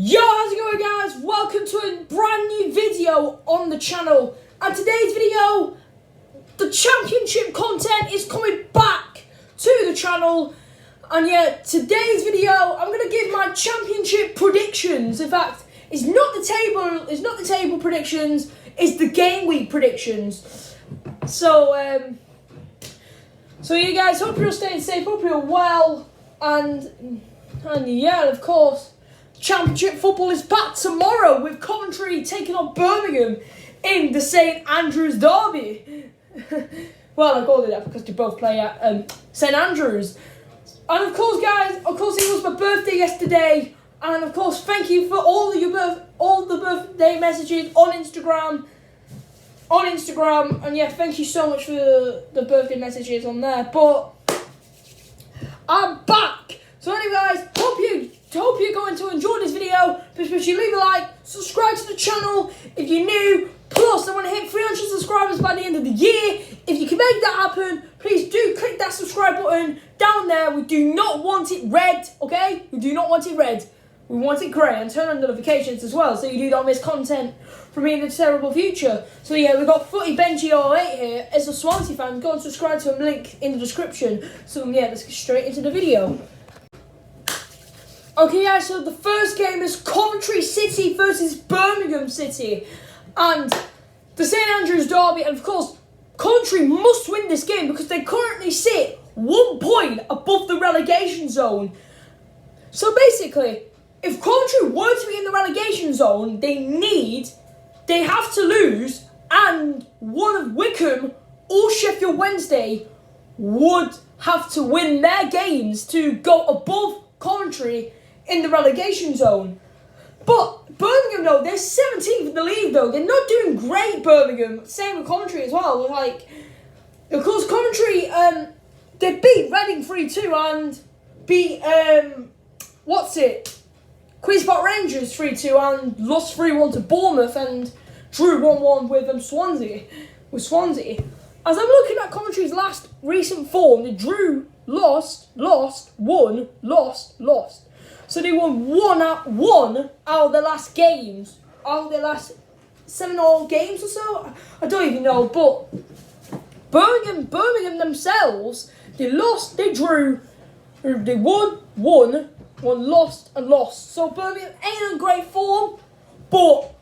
Yo, how's it going, guys? Welcome to a brand new video on the channel. And today's video, the championship content is coming back to the channel. And yeah, today's video, I'm gonna give my championship predictions. In fact, it's not the table predictions, it's the game week predictions. So you guys, hope you're staying safe, hope you're well, and yeah, of course, championship football is back tomorrow with Coventry taking on Birmingham in the St Andrews derby. Well, I called it that because they both play at St Andrews. And of course, guys, it was my birthday yesterday, and of course, thank you for all the birthday messages on Instagram. And yeah, thank you so much for the birthday messages on there. But I'm back. So anyway, guys, hope you're going to enjoy this video. Please make sure you leave a like, subscribe to the channel if you're new. Plus, I want to hit 300 subscribers by the end of the year. If you can make that happen, please do click that subscribe button down there. We do not want it red, okay? We do not want it red. We want it grey, and turn on notifications as well so you do not miss content from me in the terrible future. So yeah, we've got Footy Benji 08 here. As a Swansea fan, go and subscribe to him, link in the description. So yeah, let's get straight into the video. Okay guys, so the first game is Coventry City versus Birmingham City. And the St Andrews derby, and of course, Coventry must win this game because they currently sit 1 point above the relegation zone. So basically, if Coventry were to be in the relegation zone, they have to lose, and one of Wickham or Sheffield Wednesday would have to win their games to go above Coventry in the relegation zone. But Birmingham, though, they're 17th in the league, though. They're not doing great, Birmingham. Same with Coventry as well. Of course, Coventry, they beat Reading 3-2 and beat, Queen's Park Rangers 3-2 and lost 3-1 to Bournemouth and drew 1-1 with Swansea. As I'm looking at Coventry's last recent form, they drew, lost, won, lost. So they won one out of their last games, out of their last 7 or 8 games or so. I don't even know, but Birmingham themselves, they lost, they drew, they won, lost. So Birmingham ain't in great form, but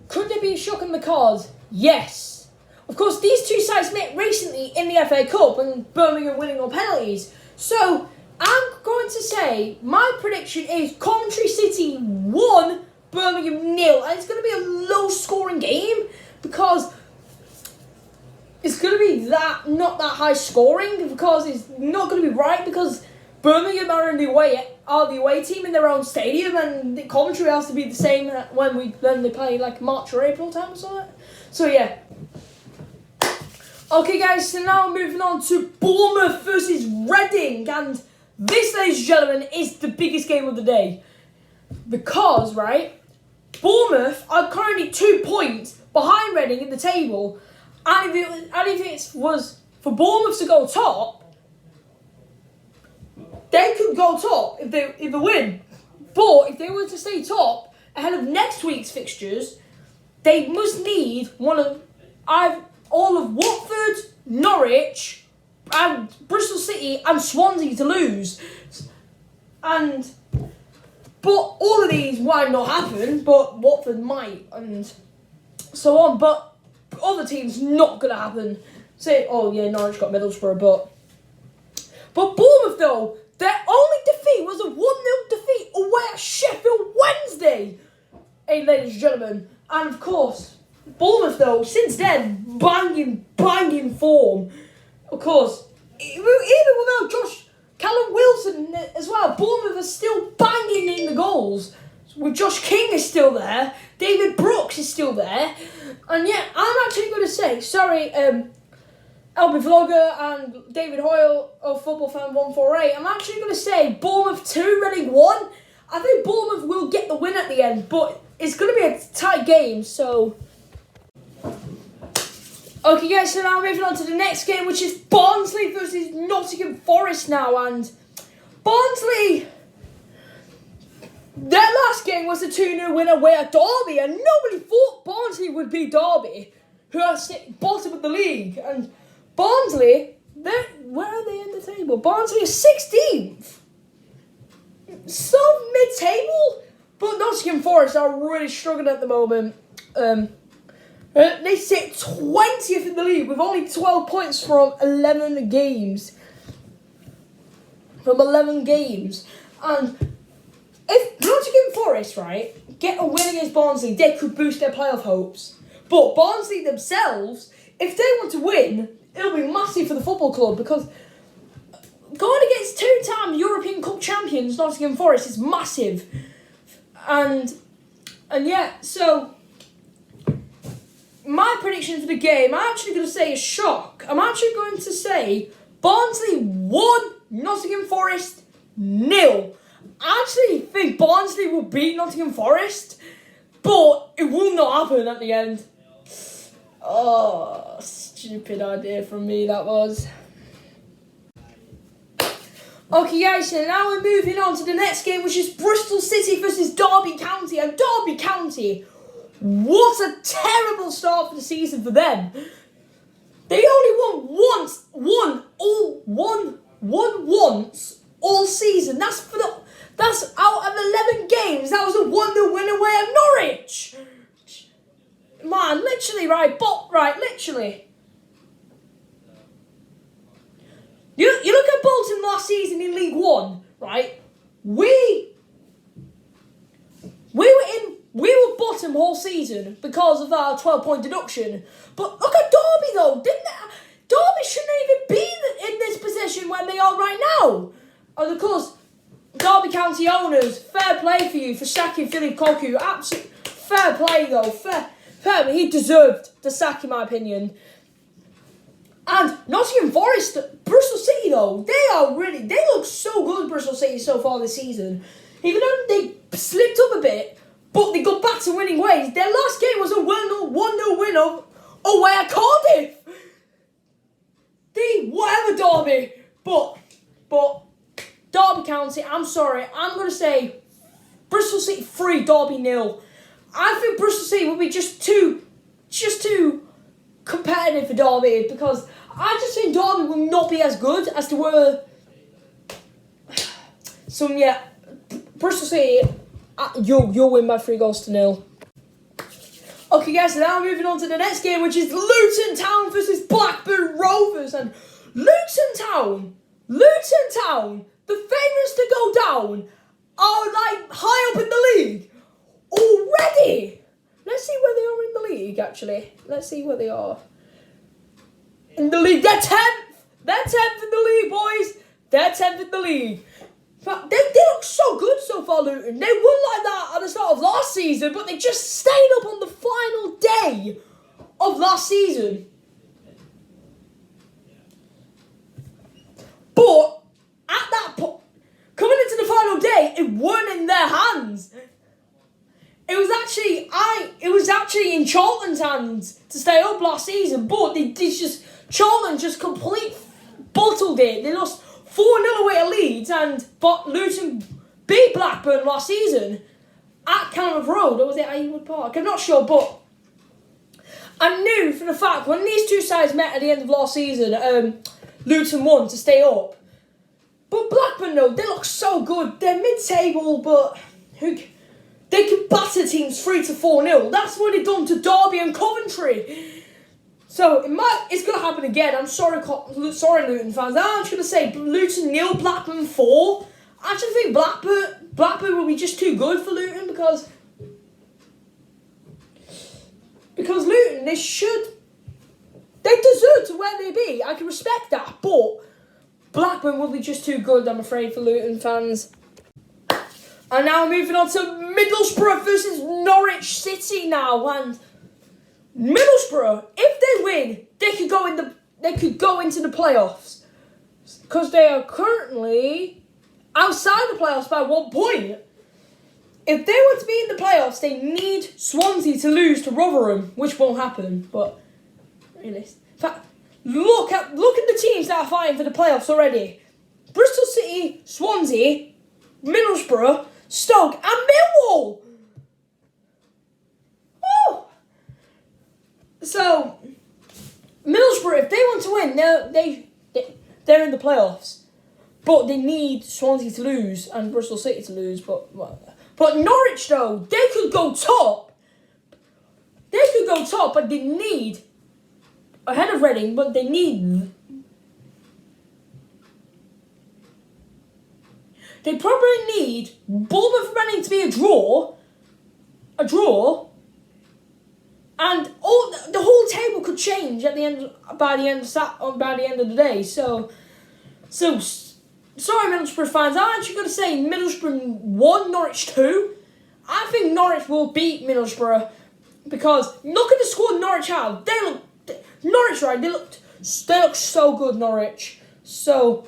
could they be shocking the cards? Yes. Of course, these two sides met recently in the FA Cup and Birmingham winning on penalties. So I'm going to say my prediction is Coventry City 1, Birmingham 0, and it's going to be a low-scoring game because it's going to be not that high scoring because it's not going to be right because Birmingham are the away team in their own stadium, and the Coventry has to be the same when they play like March or April time or something. So yeah. Okay, guys. So now moving on to Bournemouth versus Reading, and this, ladies and gentlemen, is the biggest game of the day because Bournemouth are currently 2 points behind Reading in the table, and if it was for Bournemouth to go top, they could go top if they win. But if they were to stay top ahead of next week's fixtures, they must need all of Watford, Norwich, and Bristol City and Swansea to lose. But all of these might not happen, but Watford might, and so on. But other teams not gonna happen. Norwich got Middlesbrough, but Bournemouth though, their only defeat was a 1-0 defeat away at Sheffield Wednesday. Hey, ladies and gentlemen. And of course, Bournemouth though, since then, banging form. Of course, even without Callum Wilson as well, Bournemouth are still banging in the goals. With Josh King is still there, David Brooks is still there. And yeah, I'm actually going to say, sorry, LB Vlogger and David Hoyle of Football Fan 148. I'm actually going to say Bournemouth 2, Reading 1. I think Bournemouth will get the win at the end, but it's going to be a tight game, so. Okay guys, so now moving on to the next game, which is Barnsley versus Nottingham Forest now, and Barnsley, their last game was a 2-0 win away at Derby, and nobody thought Barnsley would beat Derby, who are bottom of the league. And Barnsley, where are they in the table? Barnsley is 16th. So mid-table, but Nottingham Forest are really struggling at the moment. They sit 20th in the league with only 12 points from 11 games. And if Nottingham Forest, right, get a win against Barnsley, they could boost their playoff hopes. But Barnsley themselves, if they want to win, it'll be massive for the football club, because going against two-time European Cup champions Nottingham Forest is massive. And yeah, so my prediction for the game, I'm actually going to say a shock. I'm actually going to say Barnsley 1, Nottingham Forest 0. I actually think Barnsley will beat Nottingham Forest, but it will not happen at the end. Oh, stupid idea from me that was. Okay guys, so now we're moving on to the next game, which is Bristol City versus Derby County. And Derby County, what a terrible start for the season for them. They only won once all season. That's out of 11 games. That was a 1-0 win away at Norwich. Man, literally, literally. You look at Bolton last season in League One, right? We were bottom whole season because of our 12-point deduction. But look at Derby though, Derby shouldn't even be in this position when they are right now. And of course, Derby County owners, fair play for you for sacking Philip Cocu. Absolute fair play though, fair. He deserved the sack in my opinion. And Nottingham Forest, Bristol City though, they look so good, Bristol City, so far this season. Even though they slipped up a bit, but they got back to winning ways. Their last game was a 1-0 win away at Cardiff. Whatever Derby, but Derby County, I'm sorry, I'm going to say Bristol City 3, Derby 0. I think Bristol City will be just too competitive for Derby, because I just think Derby will not be as good as they were. So yeah, Bristol City, you'll win by 3-0. Okay guys, so now moving on to the next game, which is Luton Town versus Blackburn Rovers. And Luton Town, the favourites to go down, are like high up in the league already. Let's see where they are in the league, actually. Let's see where they are. In the league, they're 10th. They're 10th in the league, boys. They're 10th in the league. But they look so good so far, Luton. They won like that at the start of last season, but they just stayed up on the final day of last season. But at that point, coming into the final day, it weren't in their hands. It was actually in Charlton's hands to stay up last season, but Charlton just complete bottled it. They lost 4-0 away at Leeds, but Luton beat Blackburn last season at Cannon Road, or was it at Ewood Park? I'm not sure, but I knew for the fact when these two sides met at the end of last season, Luton won to stay up. But Blackburn, though, they look so good. They're mid-table, but they can batter teams 3-4-0. That's what they've done to Derby and Coventry. So it's going to happen again. I'm sorry, Luton fans. I'm just going to say Luton 0, Blackburn 4. I actually think Blackburn will be just too good for Luton because Luton, they deserve to where they be. I can respect that, but Blackburn will be just too good, I'm afraid, for Luton fans. And now moving on to Middlesbrough versus Norwich City now, and Middlesbrough, if they win, they could go into the playoffs, because they are currently outside the playoffs by 1 point. If they were to be in the playoffs, they need Swansea to lose to Rotherham, which won't happen. But really, in fact, look at the teams that are fighting for the playoffs already: Bristol City, Swansea, Middlesbrough, Stoke, and Millwall. Woo! So, Middlesbrough, if they want to win, they're in the playoffs. But they need Swansea to lose and Bristol City to lose. But Norwich, though, they could go top. But they need, ahead of Reading, but they probably need Bournemouth Reading to be a draw, and the whole table could change by the end of the day. So sorry, Middlesbrough fans. I'm actually going to say Middlesbrough 1, Norwich 2. I think Norwich will beat Middlesbrough because look at the squad Norwich have. They look so good, Norwich. So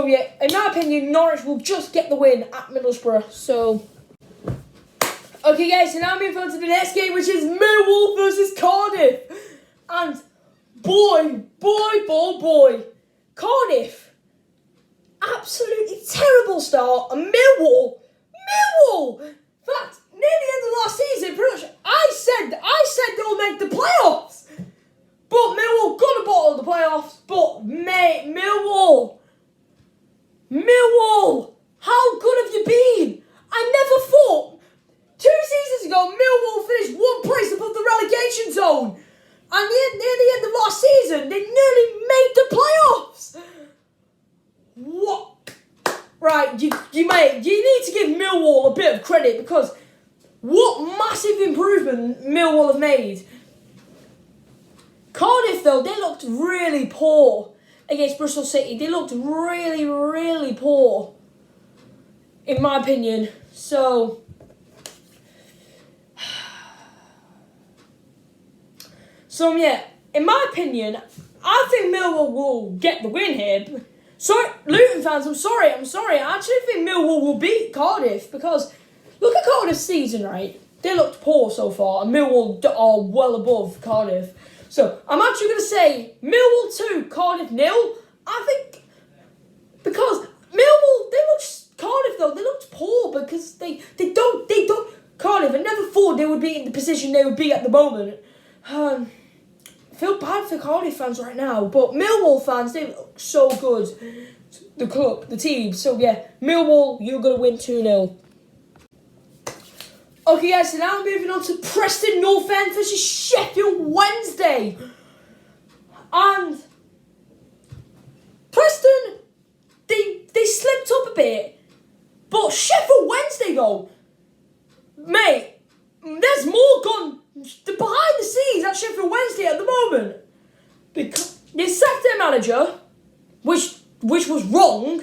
yeah, in my opinion, Norwich will just get the win at Middlesbrough. So, okay, guys, so now moving on to the next game, which is Millwall versus Cardiff. And boy, Cardiff, absolutely terrible start. And Millwall. In fact, near the end of last season, pretty much, I said they'll make the playoffs. But Millwall got a bottle of the playoffs. But mate, Millwall, how good have you been? I never thought 2 seasons ago Millwall finished one place above the relegation zone, and near the end of last season they nearly made the playoffs. What? Right, you need to give Millwall a bit of credit because what massive improvement Millwall have made. Cardiff, though, they looked really poor against Bristol City. They looked really, really poor, in my opinion. So, yeah, in my opinion, I think Millwall will get the win here. Sorry, Luton fans, I'm sorry. I actually think Millwall will beat Cardiff because look at Cardiff's season, right? They looked poor so far, and Millwall are well above Cardiff. So, I'm actually going to say Millwall 2, Cardiff 0. I think because Millwall, Cardiff though, they looked poor because they don't, Cardiff, I never thought they would be in the position they would be at the moment. I feel bad for Cardiff fans right now, but Millwall fans, they look so good. The club, the team. So, yeah, Millwall, you're going to win 2-0. Okay, guys, so now we're moving on to Preston North End versus Sheffield Wednesday. And Preston, they slipped up a bit. But Sheffield Wednesday, though, mate, there's more gone behind the scenes at Sheffield Wednesday at the moment. Because they sacked their manager, which was wrong,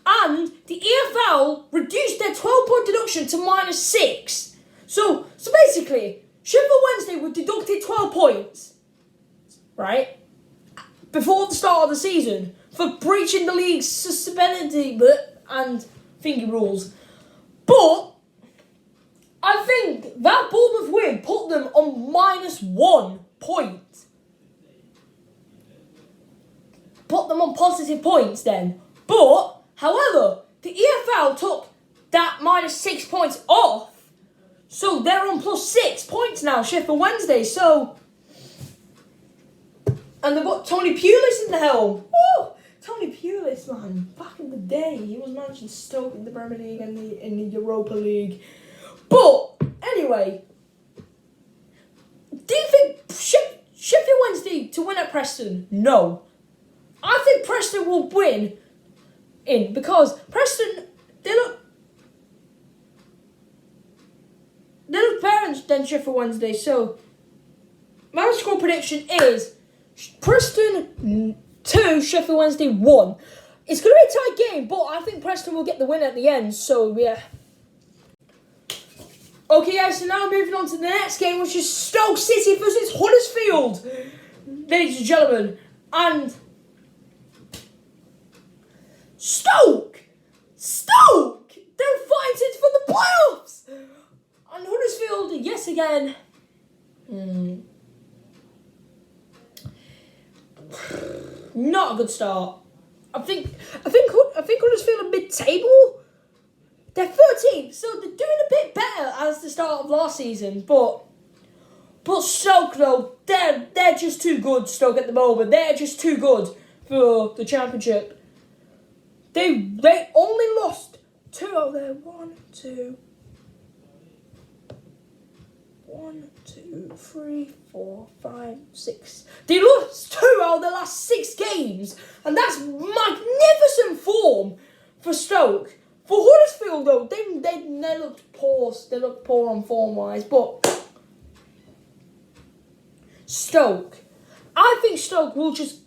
and the EFL reduced their 12-point deduction to -6. So basically, Sheffield Wednesday were deducted 12 points, right, before the start of the season for breaching the league's suspension and thingy rules. But I think that Bournemouth win put them on -1 point. Put them on positive points then. But, however, the EFL took that -6 points off. So they're on +6 points now, Sheffield Wednesday. So, and they've got Tony Pulis in the helm. Oh, Tony Pulis, man. Back in the day, he was managing Stoke in the Premier League and in the Europa League. But, anyway, do you think Sheffield Wednesday to win at Preston? No. I think Preston will win because Preston, they look better than Sheffield Wednesday. So, my score prediction is Preston 2, Sheffield Wednesday 1. It's going to be a tight game, but I think Preston will get the win at the end. So, yeah. Okay, guys, so now moving on to the next game, which is Stoke City versus Huddersfield. Ladies and gentlemen, and Stoke, they're fighting for the playoffs. And Huddersfield, yes again. Not a good start. I think Huddersfield are mid-table. They're 13 good team. So they're doing a bit better as the start of last season, but Stoke though, they're just too good. Stoke at the moment, they're just too good for the Championship. They only lost 2 out there. 1, 2, 3, 4, 5, 6. They lost 2 out of the last 6 games, and that's magnificent form for Stoke. For Huddersfield though, they looked poor. They looked poor on form wise, but Stoke, I think Stoke will just.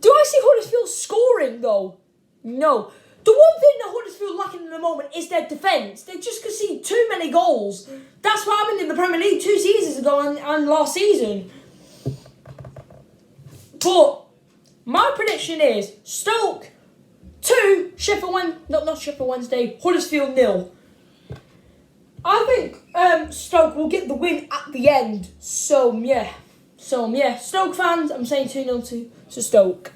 Do I see Huddersfield scoring though? No. The one thing that Huddersfield lacking at the moment is their defence. They just concede too many goals. That's what happened in the Premier League 2 seasons ago and last season. But my prediction is Stoke 2, Sheffield Wednesday, Huddersfield 0. I think Stoke will get the win at the end. So yeah, Stoke fans, I'm saying 2-0 to Stoke.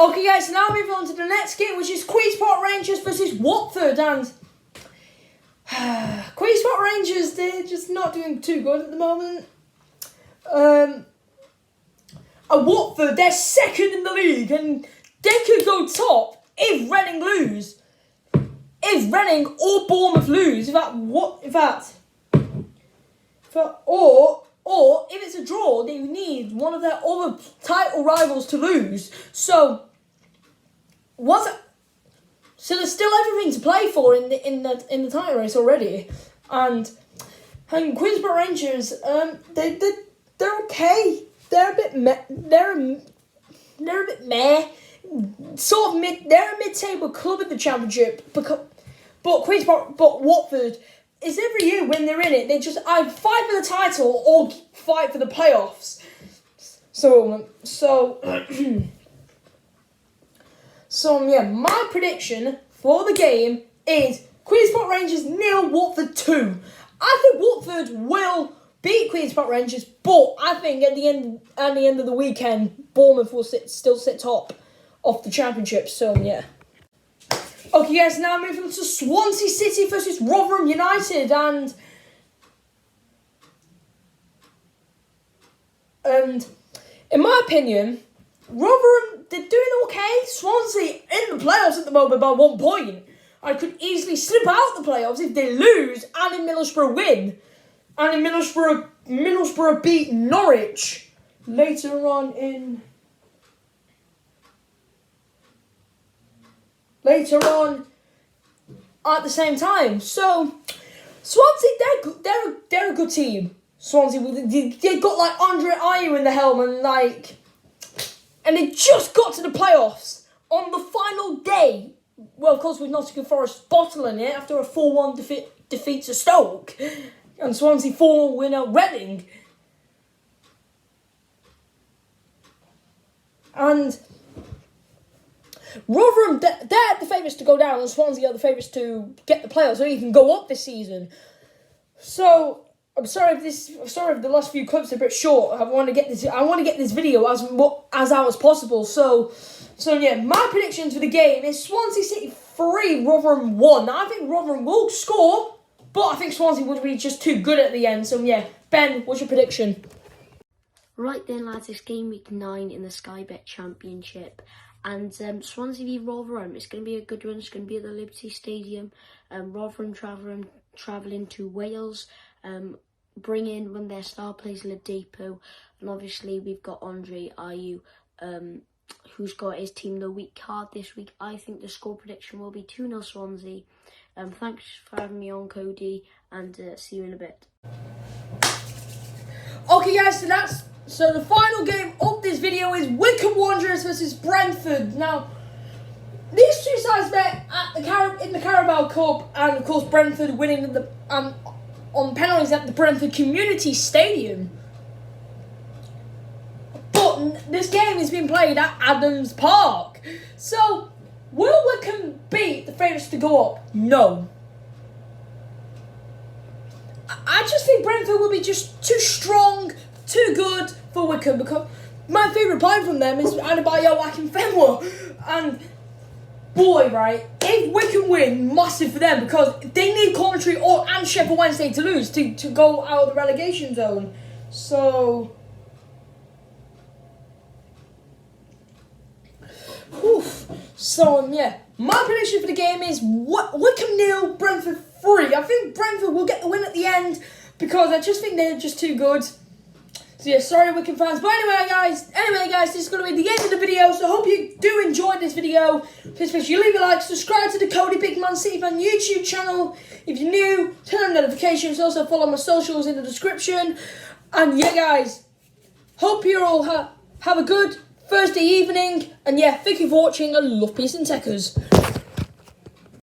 Okay guys, so now moving on to the next game, which is Queen's Park Rangers versus Watford. And Queen's Park Rangers, they're just not doing too good at the moment. And Watford, they're second in the league, and they could go top if Reading lose. If Reading or Bournemouth lose, or if it's a draw, they need one of their other title rivals to lose. So there's still everything to play for in the title race already, and Queen's Park Rangers, they're okay. They're a bit meh. Sort of mid. They're a mid-table club in the Championship, but Watford is every year when they're in it, they just either fight for the title or fight for the playoffs. My prediction for the game is Queen's Park Rangers 0, Watford 2. I think Watford will beat Queen's Park Rangers, but I think at the end of the weekend, Bournemouth will still sit top of the Championship. So yeah. Okay, guys. Now moving on to Swansea City versus Rotherham United, and in my opinion, Rotherham, they're doing okay. Swansea in the playoffs at the moment by 1 point. I could easily slip out the playoffs if they lose and if Middlesbrough win. And if Middlesbrough beat Norwich later on at the same time. So Swansea, they're a good team. Swansea, they got like Andre Ayew in the helm, and they just got to the playoffs on the final day. Well, of course, with Nottingham Forest bottling it after a 4-1 defeat to Stoke, and Swansea 4-1 win at Reading. And Rotherham, they're the favourites to go down, and Swansea are the favourites to get the playoffs or even go up this season. So I'm sorry if the last few clips are a bit short. I want to get this video as out as possible. So yeah, my predictions for the game is Swansea City 3, Rotherham 1. I think Rotherham will score, but I think Swansea would be just too good at the end. So yeah, Ben, what's your prediction? Right then, lads, it's game week 9 in the Sky Bet Championship. And Swansea v Rotherham, it's going to be a good one. It's going to be at the Liberty Stadium. Rotherham travelling to Wales. Bring in one of their star players, Ladipo. And obviously, we've got Andre Ayew, who's got his team the week card this week. I think the score prediction will be 2-0 Swansea. Thanks for having me on, Cody, and see you in a bit. Okay, guys, so the final game of this video is Wycombe Wanderers versus Brentford. Now, these two sides met in the Carabao Cup, and of course Brentford winning on penalties at the Brentford Community Stadium. But this game is being played at Adams Park. So, will Wycombe beat the favourites to go up? No. I just think Brentford will be just too strong, too good for Wycombe, because my favourite player from them is Adebayo Akinfenwa, and boy, right, if Wycombe win, massive for them because they need Coventry and Sheffield Wednesday to lose to go out of the relegation zone. So, yeah, my prediction for the game is Wycombe 0, Brentford 3. I think Brentford will get the win at the end because I just think they're just too good. So yeah, sorry Wycombe fans. But anyway guys, this is going to be the end of the video. So I hope you do enjoy this video. Please make sure you leave a like, subscribe to the Cody Big Man City Fan YouTube channel. If you're new, turn on notifications. Also follow my socials in the description. And yeah guys, hope you all have a good Thursday evening. And yeah, thank you for watching. I love peace and techers.